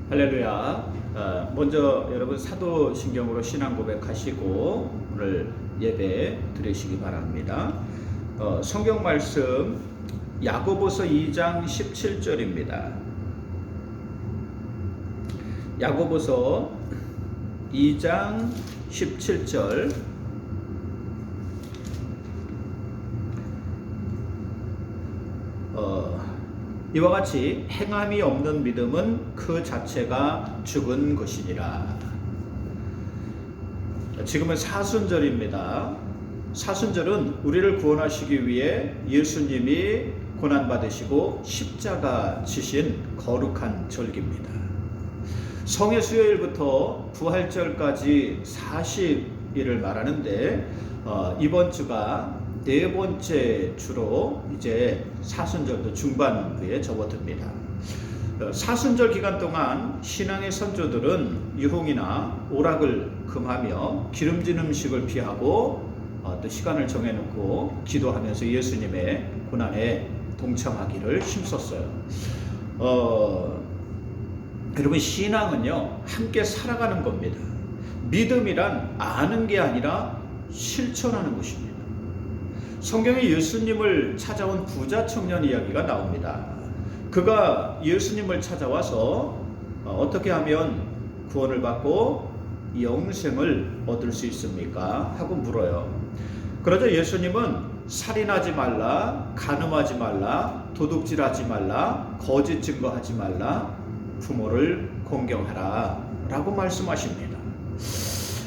할렐루야. 먼저 여러분 사도신경으로 신앙 고백하시고 오늘 예배 드리시기 바랍니다. 성경 말씀 야고보서 2장 17절입니다. 야고보서 2장 17절. 이와 같이 행함이 없는 믿음은 그 자체가 죽은 것이니라. 지금은 사순절입니다. 사순절은 우리를 구원하시기 위해 예수님이 고난받으시고 십자가 지신 거룩한 절기입니다. 성의 수요일부터 부활절까지 40일을 말하는데 이번 주가 네 번째 주로 이제 사순절도 중반부에 접어듭니다. 사순절 기간 동안 신앙의 선조들은 유흥이나 오락을 금하며 기름진 음식을 피하고 또 시간을 정해놓고 기도하면서 예수님의 고난에 동참하기를 힘썼어요. 여러분, 신앙은요 함께 살아가는 겁니다. 믿음이란 아는 게 아니라 실천하는 것입니다. 성경에 예수님을 찾아온 부자 청년 이야기가 나옵니다. 그가 예수님을 찾아와서 어떻게 하면 구원을 받고 영생을 얻을 수 있습니까? 하고 물어요. 그러자 예수님은 살인하지 말라, 간음하지 말라, 도둑질하지 말라, 거짓 증거하지 말라, 부모를 공경하라 라고 말씀하십니다.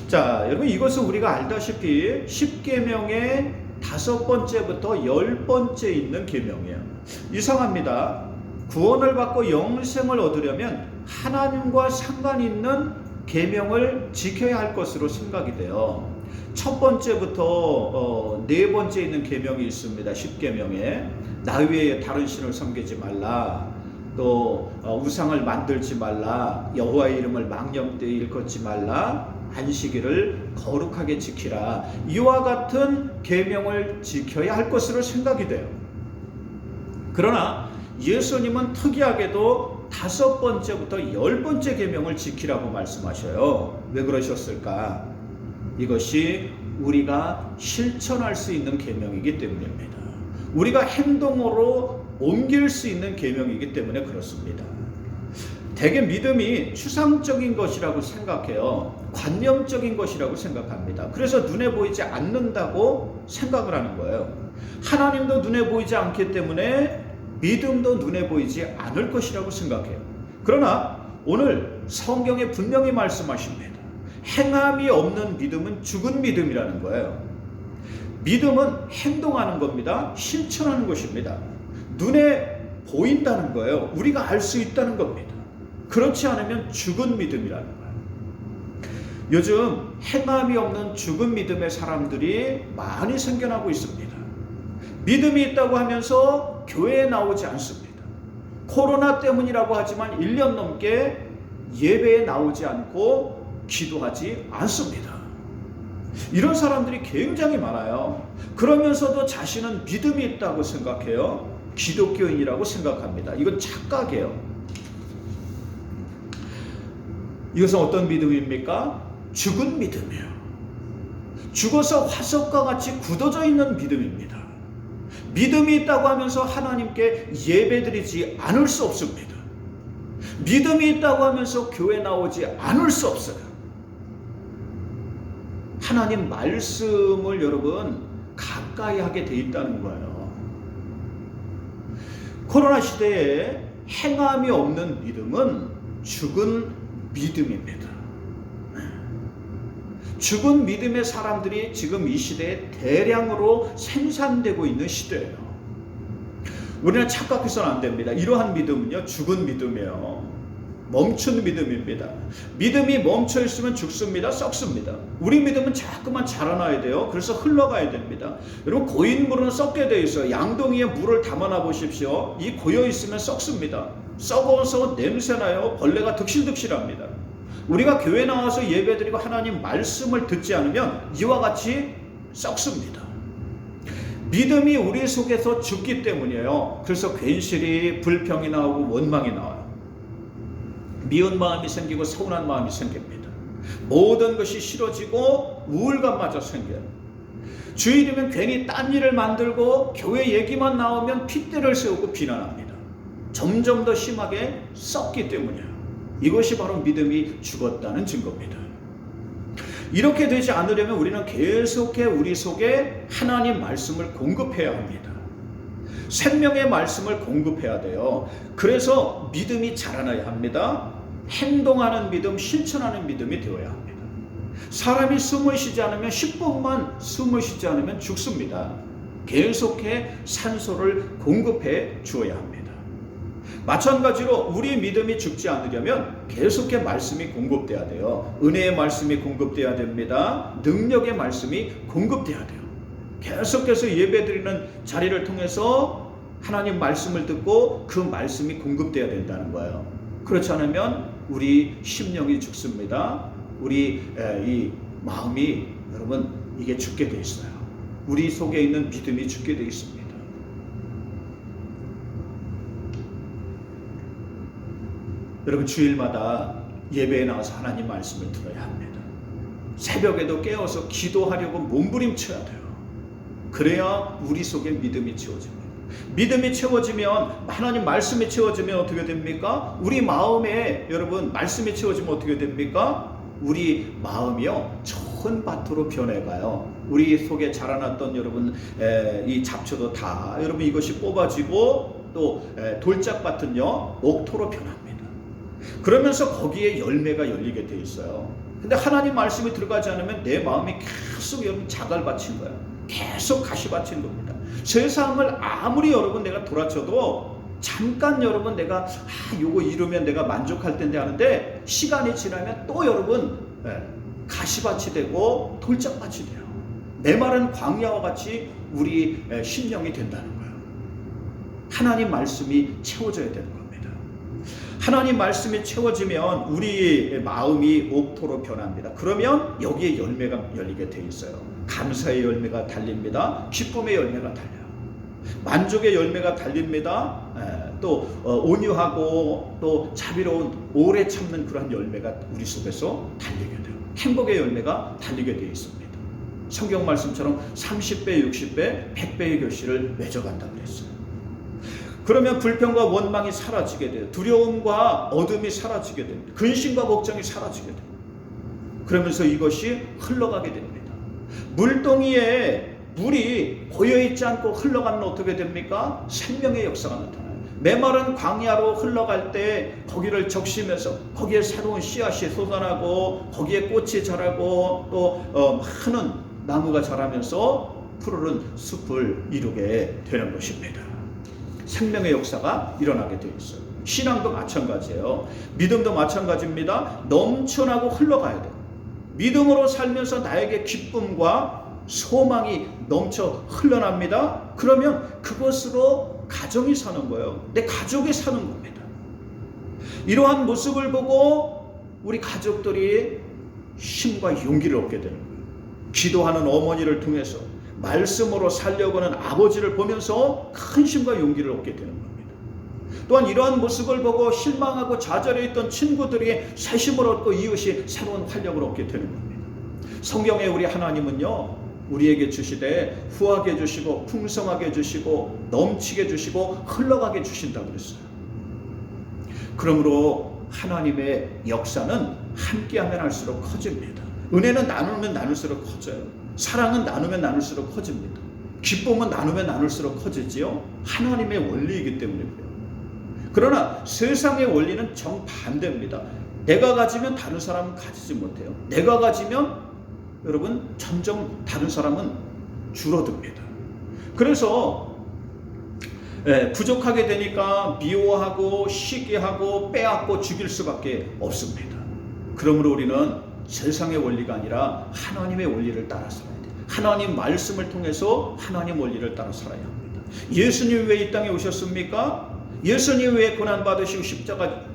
자, 여러분, 이것은 우리가 알다시피 10계명의 5번째부터 10번째 있는 계명이에요. 이상합니다. 구원을 받고 영생을 얻으려면 하나님과 상관 있는 계명을 지켜야 할 것으로 생각이 돼요. 첫 번째부터 네 번째 있는 계명이 있습니다. 10계명에 나 외에 다른 신을 섬기지 말라, 또 우상을 만들지 말라, 여호와의 이름을 망령되이 일컫지 말라, 안식일을 거룩하게 지키라. 이와 같은 계명을 지켜야 할 것으로 생각이 돼요. 그러나 예수님은 특이하게도 5번째부터 10번째 계명을 지키라고 말씀하셔요. 왜 그러셨을까? 이것이 우리가 실천할 수 있는 계명이기 때문입니다. 우리가 행동으로 옮길 수 있는 계명이기 때문에 그렇습니다. 대개 믿음이 추상적인 것이라고 생각해요. 관념적인 것이라고 생각합니다. 그래서 눈에 보이지 않는다고 생각을 하는 거예요. 하나님도 눈에 보이지 않기 때문에 믿음도 눈에 보이지 않을 것이라고 생각해요. 그러나 오늘 성경에 분명히 말씀하십니다. 행함이 없는 믿음은 죽은 믿음이라는 거예요. 믿음은 행동하는 겁니다. 실천하는 것입니다. 눈에 보인다는 거예요. 우리가 알 수 있다는 겁니다. 그렇지 않으면 죽은 믿음이라는 거예요. 요즘 행함이 없는 죽은 믿음의 사람들이 많이 생겨나고 있습니다. 믿음이 있다고 하면서 교회에 나오지 않습니다. 코로나 때문이라고 하지만 1년 넘게 예배에 나오지 않고 기도하지 않습니다. 이런 사람들이 굉장히 많아요. 그러면서도 자신은 믿음이 있다고 생각해요. 기독교인이라고 생각합니다. 이건 착각이에요. 이것은 어떤 믿음입니까? 죽은 믿음이에요. 죽어서 화석과 같이 굳어져 있는 믿음입니다. 믿음이 있다고 하면서 하나님께 예배드리지 않을 수 없습니다. 믿음이 있다고 하면서 교회 나오지 않을 수 없어요. 하나님 말씀을 여러분 가까이 하게 돼 있다는 거예요. 코로나 시대에 행함이 없는 믿음은 죽은 믿음입니다. 죽은 믿음의 사람들이 지금 이 시대에 대량으로 생산되고 있는 시대예요. 우리는 착각해서는 안 됩니다. 이러한 믿음은요, 죽은 믿음이에요. 멈춘 믿음입니다. 믿음이 멈춰 있으면 죽습니다. 썩습니다. 우리 믿음은 자꾸만 자라나야 돼요. 그래서 흘러가야 됩니다. 여러분, 고인 물은 썩게 돼 있어요. 양동이에 물을 담아놔 보십시오. 이 고여 있으면 썩습니다. 썩어서 냄새나요. 벌레가 득실득실합니다. 우리가 교회 나와서 예배드리고 하나님 말씀을 듣지 않으면 이와 같이 썩습니다. 믿음이 우리 속에서 죽기 때문이에요. 그래서 괜시리 불평이 나오고 원망이 나와요. 미운 마음이 생기고 서운한 마음이 생깁니다. 모든 것이 싫어지고 우울감마저 생겨요. 주일이면 괜히 딴 일을 만들고 교회 얘기만 나오면 핏대를 세우고 비난합니다. 점점 더 심하게 썩기 때문이에요. 이것이 바로 믿음이 죽었다는 증거입니다. 이렇게 되지 않으려면 우리는 계속해 우리 속에 하나님 말씀을 공급해야 합니다. 생명의 말씀을 공급해야 돼요. 그래서 믿음이 자라나야 합니다. 행동하는 믿음, 실천하는 믿음이 되어야 합니다. 사람이 숨을 쉬지 않으면 10분만 숨을 쉬지 않으면 죽습니다. 계속해 산소를 공급해 주어야 합니다. 마찬가지로 우리 믿음이 죽지 않으려면 계속해 말씀이 공급돼야 돼요. 은혜의 말씀이 공급돼야 됩니다. 능력의 말씀이 공급돼야 돼요. 계속해서 예배드리는 자리를 통해서 하나님 말씀을 듣고 그 말씀이 공급돼야 된다는 거예요. 그렇지 않으면 우리 심령이 죽습니다. 우리 이 마음이 여러분 이게 죽게 돼 있어요. 우리 속에 있는 믿음이 죽게 돼 있습니다. 여러분 주일마다 예배에 나와서 하나님 말씀을 들어야 합니다. 새벽에도 깨어서 기도하려고 몸부림쳐야 돼요. 그래야 우리 속에 믿음이 채워집니다. 믿음이 채워지면 하나님 말씀이 채워지면 어떻게 됩니까? 우리 마음에 여러분 말씀이 채워지면 어떻게 됩니까? 우리 마음이요 좋은 밭으로 변해가요. 우리 속에 자라났던 여러분 이 잡초도 다 여러분 이것이 뽑아지고 또 돌짝밭은요 옥토로 변합니다. 그러면서 거기에 열매가 열리게 돼 있어요. 근데 하나님 말씀이 들어가지 않으면 내 마음이 계속 여러분 자갈밭인 거예요. 계속 가시밭인 겁니다. 세상을 아무리 여러분 내가 돌아쳐도 잠깐 여러분 내가 요거 이루면 내가 만족할 텐데 하는데 시간이 지나면 또 여러분 가시밭이 되고 돌짝밭이 돼요. 메마른 광야와 같이 우리 심령이 된다는 거예요. 하나님 말씀이 채워져야 되는 겁니다. 하나님 말씀이 채워지면 우리의 마음이 옥토로 변합니다. 그러면 여기에 열매가 열리게 돼 있어요. 감사의 열매가 달립니다. 기쁨의 열매가 달려요. 만족의 열매가 달립니다. 또 온유하고 또 자비로운 오래 참는 그런 열매가 우리 속에서 달리게 돼요. 행복의 열매가 달리게 되어 있습니다. 성경 말씀처럼 30배, 60배, 100배의 결실을 맺어간다고 그랬어요. 그러면 불평과 원망이 사라지게 돼요. 두려움과 어둠이 사라지게 됩니다. 근심과 걱정이 사라지게 돼요. 그러면서 이것이 흘러가게 됩니다. 물동이에 물이 고여있지 않고 흘러가면 어떻게 됩니까? 생명의 역사가 나타나요. 메마른 광야로 흘러갈 때 거기를 적시면서 거기에 새로운 씨앗이 솟아나고 거기에 꽃이 자라고 또 많은 나무가 자라면서 푸르른 숲을 이루게 되는 것입니다. 생명의 역사가 일어나게 되어 있어요. 신앙도 마찬가지예요. 믿음도 마찬가지입니다. 넘쳐나고 흘러가야 돼요. 믿음으로 살면서 나에게 기쁨과 소망이 넘쳐 흘러납니다. 그러면 그것으로 가정이 사는 거예요. 내 가족이 사는 겁니다. 이러한 모습을 보고 우리 가족들이 힘과 용기를 얻게 되는 거예요. 기도하는 어머니를 통해서 말씀으로 살려고 하는 아버지를 보면서 큰 힘과 용기를 얻게 되는 겁니다. 또한 이러한 모습을 보고 실망하고 좌절해 있던 친구들이 새 힘을 얻고 이웃이 새로운 활력을 얻게 되는 겁니다. 성경에 우리 하나님은요 우리에게 주시되 후하게 주시고 풍성하게 주시고 넘치게 주시고 흘러가게 주신다고 그랬어요. 그러므로 하나님의 역사는 함께하면 할수록 커집니다. 은혜는 나누면 나눌수록 커져요. 사랑은 나누면 나눌수록 커집니다. 기쁨은 나누면 나눌수록 커지지요. 하나님의 원리이기 때문에 그래요. 그러나 세상의 원리는 정반대입니다. 내가 가지면 다른 사람은 가지지 못해요. 내가 가지면 여러분 점점 다른 사람은 줄어듭니다. 그래서 부족하게 되니까 미워하고 시기하고 빼앗고 죽일 수밖에 없습니다. 그러므로 우리는 세상의 원리가 아니라 하나님의 원리를 따라 살아야 돼요. 하나님 말씀을 통해서 하나님 원리를 따라 살아야 합니다. 예수님 왜 이 땅에 오셨습니까? 예수님 왜 고난받으시고 십자가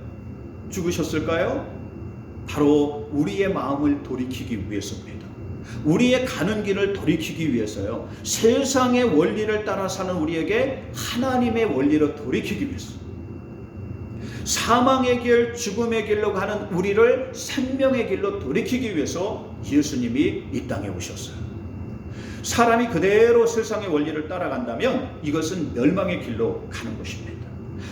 죽으셨을까요? 바로 우리의 마음을 돌이키기 위해서입니다. 우리의 가는 길을 돌이키기 위해서요. 세상의 원리를 따라 사는 우리에게 하나님의 원리로 돌이키기 위해서. 사망의 길, 죽음의 길로 가는 우리를 생명의 길로 돌이키기 위해서 예수님이 이 땅에 오셨어요. 사람이 그대로 세상의 원리를 따라간다면 이것은 멸망의 길로 가는 것입니다.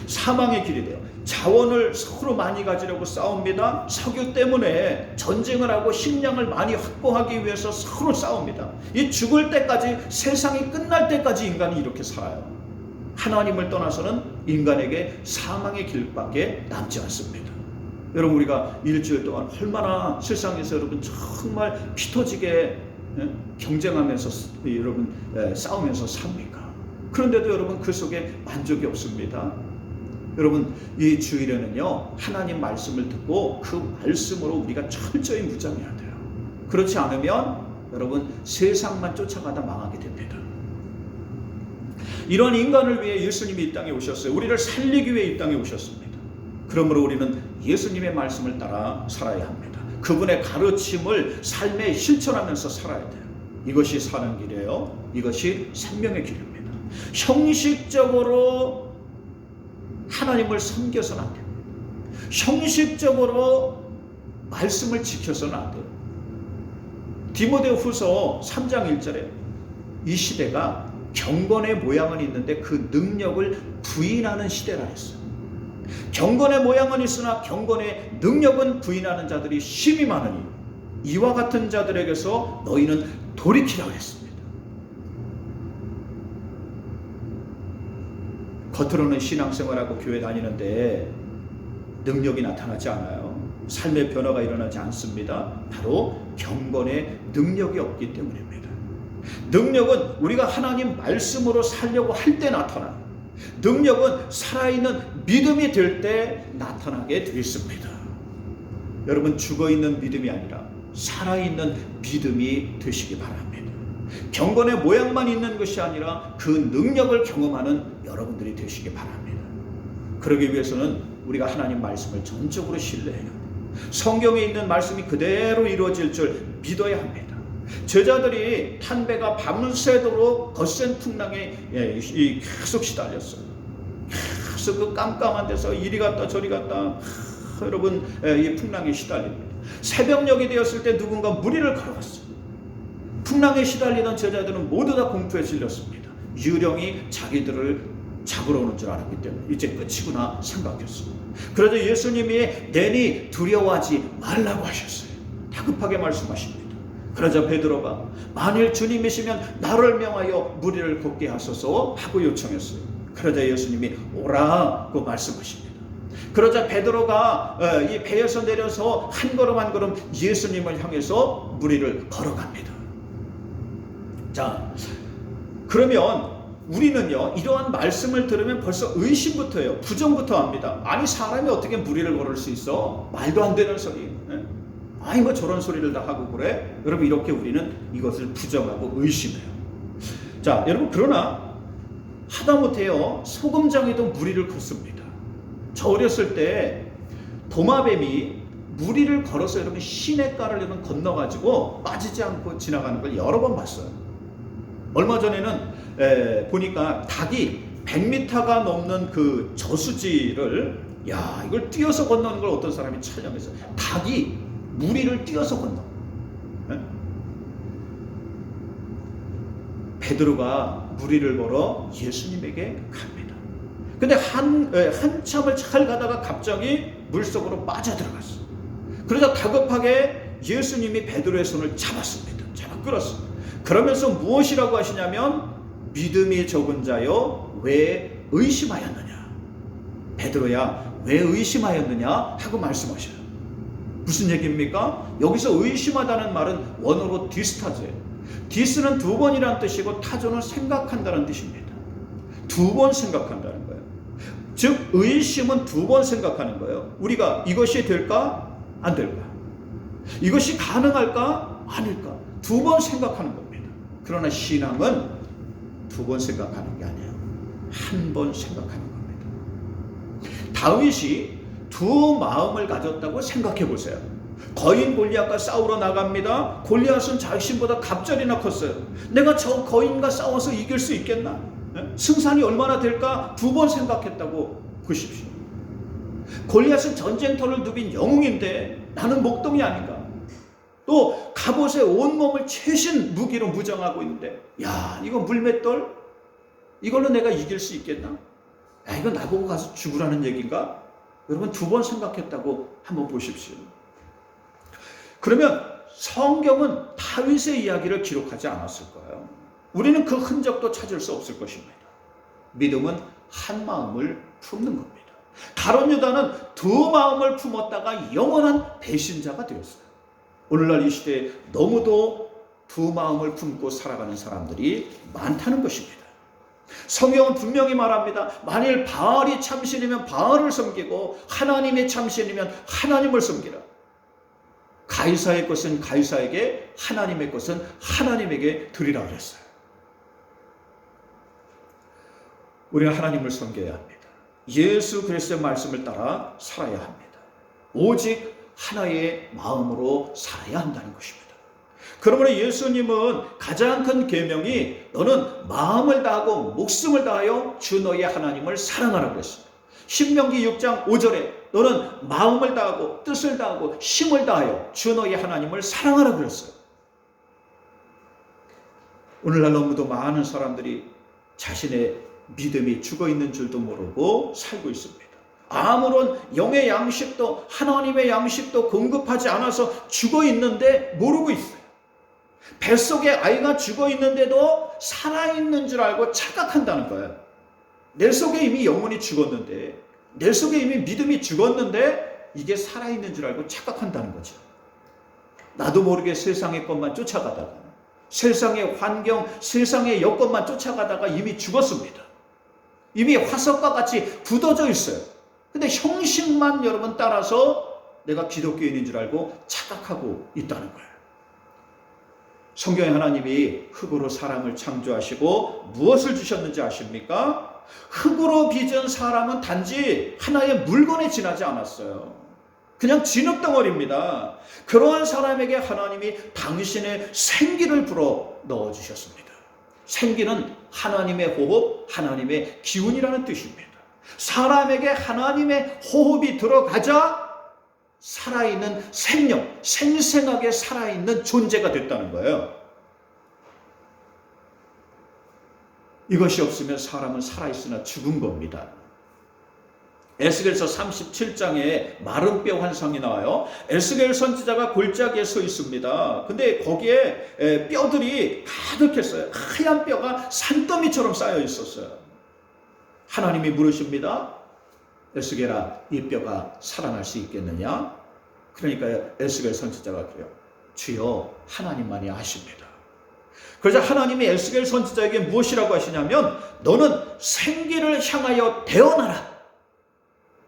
사망의 길이 돼요. 자원을 서로 많이 가지려고 싸웁니다. 석유 때문에 전쟁을 하고 식량을 많이 확보하기 위해서 서로 싸웁니다. 이 죽을 때까지, 세상이 끝날 때까지 인간이 이렇게 살아요. 하나님을 떠나서는 인간에게 사망의 길밖에 남지 않습니다. 여러분, 우리가 일주일 동안 얼마나 세상에서 여러분 정말 피 터지게 경쟁하면서 여러분 싸우면서 삽니까? 그런데도 여러분 그 속에 만족이 없습니다. 여러분, 이 주일에는요 하나님 말씀을 듣고 그 말씀으로 우리가 철저히 무장해야 돼요. 그렇지 않으면 여러분 세상만 쫓아가다 망하게 됩니다. 이런 인간을 위해 예수님이 이 땅에 오셨어요. 우리를 살리기 위해 이 땅에 오셨습니다. 그러므로 우리는 예수님의 말씀을 따라 살아야 합니다. 그분의 가르침을 삶에 실천하면서 살아야 돼요. 이것이 사는 길이에요. 이것이 생명의 길입니다. 형식적으로 하나님을 섬겨서는 안 돼요. 형식적으로 말씀을 지켜서는 안 돼요. 디모데후서 3장 1절에 이 시대가 경건의 모양은 있는데 그 능력을 부인하는 시대라 했어요. 경건의 모양은 있으나 경건의 능력은 부인하는 자들이 심히 많으니 이와 같은 자들에게서 너희는 돌이키라고 했습니다. 겉으로는 신앙생활하고 교회 다니는데 능력이 나타나지 않아요. 삶의 변화가 일어나지 않습니다. 바로 경건의 능력이 없기 때문입니다. 능력은 우리가 하나님 말씀으로 살려고 할 때 나타나요. 능력은 살아있는 믿음이 될 때 나타나게 되어 있습니다. 여러분, 죽어있는 믿음이 아니라 살아있는 믿음이 되시기 바랍니다. 경건의 모양만 있는 것이 아니라 그 능력을 경험하는 여러분들이 되시기 바랍니다. 그러기 위해서는 우리가 하나님 말씀을 전적으로 신뢰해야 합니다. 성경에 있는 말씀이 그대로 이루어질 줄 믿어야 합니다. 제자들이 탄배가 밤새도록 거센 풍랑에 계속 시달렸어요. 계속 그 깜깜한 데서 이리 갔다 저리 갔다 여러분 이 풍랑에 시달립니다. 새벽녘이 되었을 때 누군가 무리를 걸어갔어요. 풍랑에 시달리던 제자들은 모두 다 공포에 질렸습니다. 유령이 자기들을 잡으러 오는 줄 알았기 때문에 이제 끝이구나 생각했어요. 그래도 예수님이 내니 두려워하지 말라고 하셨어요. 다급하게 말씀하십니다. 그러자 베드로가 만일 주님이시면 나를 명하여 무리를 걷게 하소서 하고 요청했어요. 그러자 예수님이 오라고 말씀하십니다. 그러자 베드로가 이 배에서 내려서 한 걸음 한 걸음 예수님을 향해서 무리를 걸어갑니다. 자, 그러면 우리는요 이러한 말씀을 들으면 벌써 의심부터 해요. 부정부터 합니다. 아니 사람이 어떻게 무리를 걸을 수 있어? 말도 안 되는 소리. 아니 뭐 저런 소리를 다 하고 그래? 여러분, 이렇게 우리는 이것을 부정하고 의심해요. 자, 여러분, 그러나 하다못해요 소금장에도 무리를 걷습니다. 저 어렸을 때 도마뱀이 무리를 걸어서 여러분 시냇가를 여러분 건너가지고 빠지지 않고 지나가는 걸 여러 번 봤어요. 얼마 전에는 보니까 닭이 100m가 넘는 그 저수지를 이걸 뛰어서 건너는 걸 어떤 사람이 촬영했어요. 닭이 무리를 뛰어서 건너. 베드로가 무리를 걸어 예수님에게 갑니다. 근데 한참을 잘 가다가 갑자기 물속으로 빠져들어갔어. 그러자 다급하게 예수님이 베드로의 손을 잡았습니다. 잡아 끌었습니다. 그러면서 무엇이라고 하시냐면 믿음이 적은 자여 왜 의심하였느냐. 베드로야 왜 의심하였느냐 하고 말씀하셔요. 무슨 얘기입니까? 여기서 의심하다는 말은 원어로 디스타즈예요. 디스는 두 번이라는 뜻이고 타조는 생각한다는 뜻입니다. 두 번 생각한다는 거예요. 즉 의심은 두 번 생각하는 거예요. 우리가 이것이 될까? 안 될까? 이것이 가능할까? 아닐까? 두 번 생각하는 겁니다. 그러나 신앙은 두 번 생각하는 게 아니에요. 한 번 생각하는 겁니다. 다윗이 두 마음을 가졌다고 생각해 보세요. 거인 골리앗과 싸우러 나갑니다. 골리앗은 자신보다 갑절이나 컸어요. 내가 저 거인과 싸워서 이길 수 있겠나? 승산이 얼마나 될까? 두 번 생각했다고 보십시오. 골리앗은 전쟁터를 누빈 영웅인데 나는 목동이 아닌가? 또 갑옷에 온몸을 채신 무기로 무장하고 있는데 야, 이거 물맷돌? 이걸로 내가 이길 수 있겠나? 야, 이거 나보고 가서 죽으라는 얘기인가? 여러분 두 번 생각했다고 한번 보십시오. 그러면 성경은 다윗의 이야기를 기록하지 않았을 거예요. 우리는 그 흔적도 찾을 수 없을 것입니다. 믿음은 한 마음을 품는 겁니다. 가룟 유다는 두 마음을 품었다가 영원한 배신자가 되었어요. 오늘날 이 시대에 너무도 두 마음을 품고 살아가는 사람들이 많다는 것입니다. 성경은 분명히 말합니다. 만일 바알이 참신이면 바알을 섬기고 하나님이 참신이면 하나님을 섬기라. 가이사의 것은 가이사에게, 하나님의 것은 하나님에게 드리라 그랬어요. 우리는 하나님을 섬겨야 합니다. 예수 그리스도의 말씀을 따라 살아야 합니다. 오직 하나의 마음으로 살아야 한다는 것입니다. 그러므로 예수님은 가장 큰 계명이 너는 마음을 다하고 목숨을 다하여 주 너의 하나님을 사랑하라고 했습니다. 신명기 6장 5절에 너는 마음을 다하고 뜻을 다하고 힘을 다하여 주 너의 하나님을 사랑하라고 그랬어요. 오늘날 너무도 많은 사람들이 자신의 믿음이 죽어있는 줄도 모르고 살고 있습니다. 아무런 영의 양식도 하나님의 양식도 공급하지 않아서 죽어있는데 모르고 있어요. 뱃속에 아이가 죽어있는데도 살아있는 줄 알고 착각한다는 거예요. 내 속에 이미 영혼이 죽었는데, 내 속에 이미 믿음이 죽었는데 이게 살아있는 줄 알고 착각한다는 거죠. 나도 모르게 세상의 것만 쫓아가다가, 세상의 환경, 세상의 여건만 쫓아가다가 이미 죽었습니다. 이미 화석과 같이 굳어져 있어요. 근데 형식만 여러분 따라서 내가 기독교인인 줄 알고 착각하고 있다는 거예요. 성경에 하나님이 흙으로 사람을 창조하시고 무엇을 주셨는지 아십니까? 흙으로 빚은 사람은 단지 하나의 물건에 지나지 않았어요. 그냥 진흙덩어리입니다. 그러한 사람에게 하나님이 당신의 생기를 불어 넣어주셨습니다. 생기는 하나님의 호흡, 하나님의 기운이라는 뜻입니다. 사람에게 하나님의 호흡이 들어가자 살아있는 생명, 생생하게 살아있는 존재가 됐다는 거예요. 이것이 없으면 사람은 살아있으나 죽은 겁니다. 에스겔서 37장에 마른 뼈 환상이 나와요. 에스겔 선지자가 골짜기에 서 있습니다. 근데 거기에 뼈들이 가득했어요. 하얀 뼈가 산더미처럼 쌓여 있었어요. 하나님이 물으십니다. 에스겔아, 이 뼈가 살아날 수 있겠느냐? 그러니까 에스겔 선지자가 그래요. 주여, 하나님만이 아십니다. 그러자 하나님이 에스겔 선지자에게 무엇이라고 하시냐면 너는 생기를 향하여 대언하라.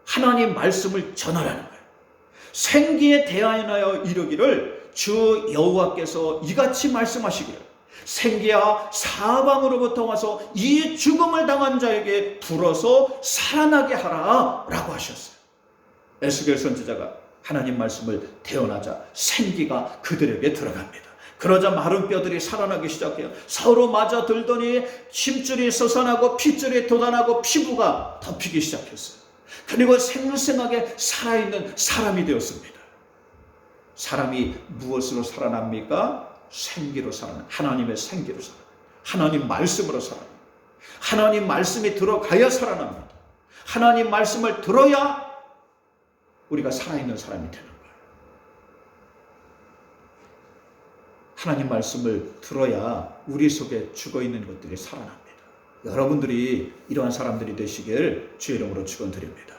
하나님 말씀을 전하라는 거예요. 생기에 대하여 이르기를 주 여호와께서 이같이 말씀하시기를 생기야 사방으로부터 와서 이 죽음을 당한 자에게 불어서 살아나게 하라 라고 하셨어요. 에스겔 선지자가 하나님 말씀을 대언하자 생기가 그들에게 들어갑니다. 그러자 마른 뼈들이 살아나기 시작해요. 서로 맞아 들더니 힘줄이 솟아나고 핏줄이 돋아나고 피부가 덮이기 시작했어요. 그리고 생생하게 살아있는 사람이 되었습니다. 사람이 무엇으로 살아납니까? 생기로 살아납니다. 하나님의 생기로 살아납니다. 하나님 말씀으로 살아납니다. 하나님 말씀이 들어가야 살아납니다. 하나님 말씀을 들어야 우리가 살아있는 사람이 되는 거예요. 하나님 말씀을 들어야 우리 속에 죽어있는 것들이 살아납니다. 여러분들이 이러한 사람들이 되시길 주의 이름으로 축원드립니다.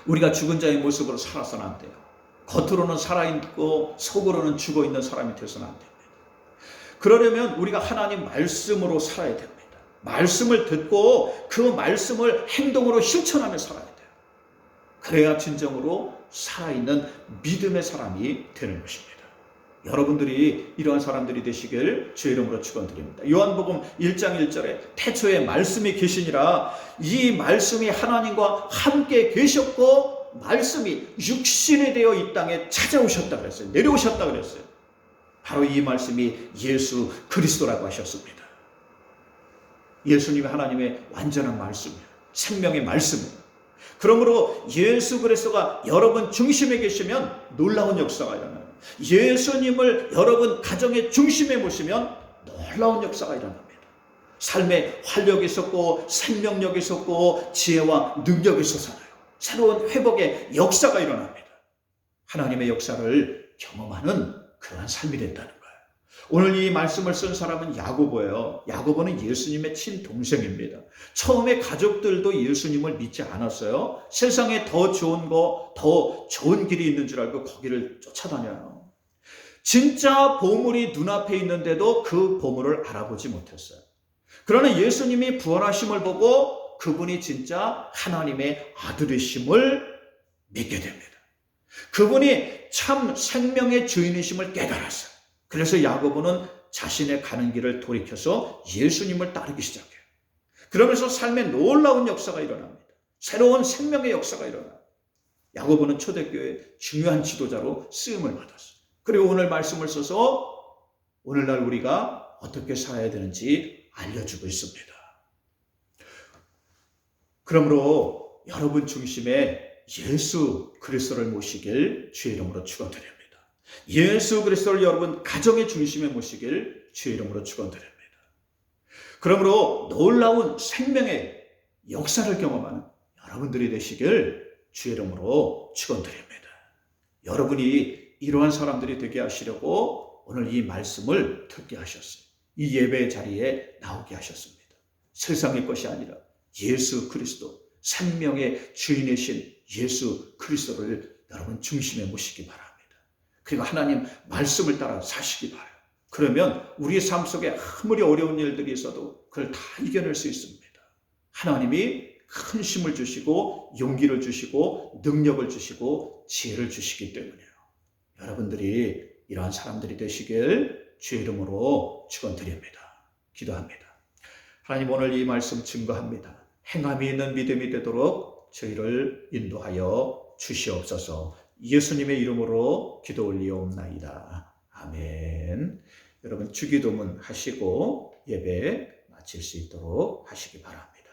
우리가 죽은 자의 모습으로 살아서는 안 돼요. 겉으로는 살아있고 속으로는 죽어있는 사람이 되어서는 안 됩니다. 그러려면 우리가 하나님 말씀으로 살아야 됩니다. 말씀을 듣고 그 말씀을 행동으로 실천하며 살아야 돼요. 그래야 진정으로 살아있는 믿음의 사람이 되는 것입니다. 여러분들이 이러한 사람들이 되시길 주의 이름으로 축원드립니다. 요한복음 1장 1절에 태초에 말씀이 계시니라 이 말씀이 하나님과 함께 계셨고 말씀이 육신이 되어 이 땅에 찾아오셨다 그랬어요. 내려오셨다 그랬어요. 바로 이 말씀이 예수 그리스도라고 하셨습니다. 예수님이 하나님의 완전한 말씀이에요. 생명의 말씀이에요. 그러므로 예수 그리스도가 여러분 중심에 계시면 놀라운 역사가 일어나요. 예수님을 여러분 가정의 중심에 모시면 놀라운 역사가 일어납니다. 삶에 활력이 솟고 생명력이 솟고 지혜와 능력이 솟아나요. 새로운 회복의 역사가 일어납니다. 하나님의 역사를 경험하는 그러한 삶이 된다는 거예요. 오늘 이 말씀을 쓴 사람은 야고보예요. 야고보는 예수님의 친동생입니다. 처음에 가족들도 예수님을 믿지 않았어요. 세상에 더 좋은 거, 더 좋은 길이 있는 줄 알고 거기를 쫓아다녀요. 진짜 보물이 눈앞에 있는데도 그 보물을 알아보지 못했어요. 그러나 예수님이 부활하심을 보고 그분이 진짜 하나님의 아들이심을 믿게 됩니다. 그분이 참 생명의 주인이심을 깨달았어요. 그래서 야고보는 자신의 가는 길을 돌이켜서 예수님을 따르기 시작해요. 그러면서 삶에 놀라운 역사가 일어납니다. 새로운 생명의 역사가 일어나요. 야고보는 초대교회의 중요한 지도자로 쓰임을 받았어요. 그리고 오늘 말씀을 써서 오늘날 우리가 어떻게 살아야 되는지 알려주고 있습니다. 그러므로 여러분 중심에 예수 그리스도를 모시길 주의 이름으로 축원드립니다. 예수 그리스도를 여러분 가정의 중심에 모시길 주의 이름으로 축원드립니다. 그러므로 놀라운 생명의 역사를 경험하는 여러분들이 되시길 주의 이름으로 축원드립니다. 여러분이 이러한 사람들이 되게 하시려고 오늘 이 말씀을 듣게 하셨어요. 이 예배의 자리에 나오게 하셨습니다. 세상의 것이 아니라 예수 그리스도, 생명의 주인이신 예수 그리스도를 여러분 중심에 모시기 바랍니다. 그리고 하나님 말씀을 따라 사시기 바라요. 그러면 우리의 삶 속에 아무리 어려운 일들이 있어도 그걸 다 이겨낼 수 있습니다. 하나님이 큰 힘을 주시고 용기를 주시고 능력을 주시고 지혜를 주시기 때문이에요. 여러분들이 이러한 사람들이 되시길 주의 이름으로 축원드립니다. 기도합니다. 하나님 오늘 이 말씀 증거합니다. 행함이 있는 믿음이 되도록 저희를 인도하여 주시옵소서. 예수님의 이름으로 기도 올리옵나이다. 아멘. 여러분 주기도문 하시고 예배 마칠 수 있도록 하시기 바랍니다.